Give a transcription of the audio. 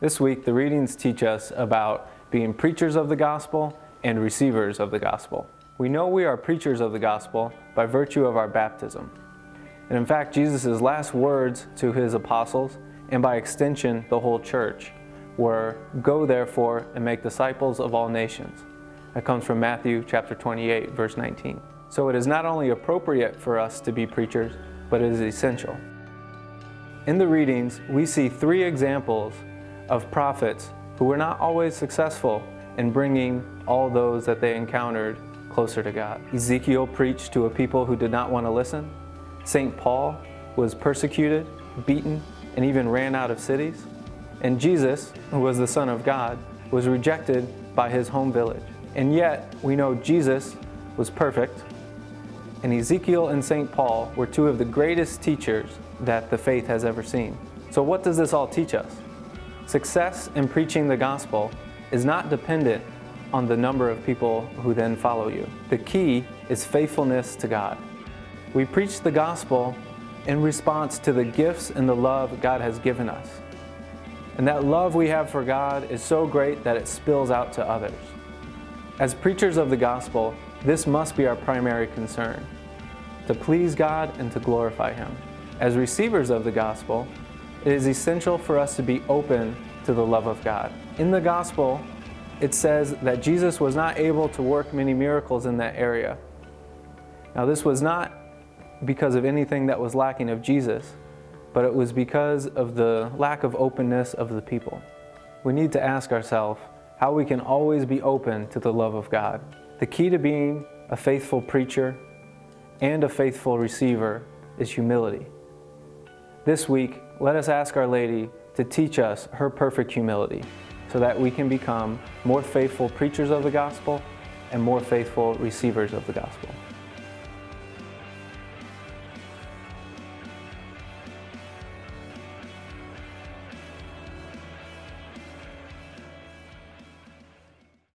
This week, the readings teach us about being preachers of the gospel and receivers of the gospel. We know we are preachers of the gospel by virtue of our baptism. And in fact, Jesus' last words to his apostles, and by extension the whole church, were, "Go therefore and make disciples of all nations." That comes from Matthew chapter 28, verse 19. So it is not only appropriate for us to be preachers, but it is essential. In the readings, we see three examples of prophets who were not always successful in bringing all those that they encountered closer to God. Ezekiel preached to a people who did not want to listen. St. Paul was persecuted, beaten, and even ran out of cities. And Jesus, who was the Son of God, was rejected by his home village. And yet, we know Jesus was perfect, and Ezekiel and St. Paul were two of the greatest teachers that the faith has ever seen. So what does this all teach us? Success in preaching the gospel is not dependent on the number of people who then follow you. The key is faithfulness to God. We preach the gospel in response to the gifts and the love God has given us. And that love we have for God is so great that it spills out to others. As preachers of the gospel, this must be our primary concern, to please God and to glorify Him. As receivers of the gospel, it is essential for us to be open to the love of God. In the gospel, it says that Jesus was not able to work many miracles in that area. Now, this was not because of anything that was lacking of Jesus, but it was because of the lack of openness of the people. We need to ask ourselves how we can always be open to the love of God. The key to being a faithful preacher and a faithful receiver is humility. This week, let us ask Our Lady to teach us her perfect humility so that we can become more faithful preachers of the gospel and more faithful receivers of the gospel.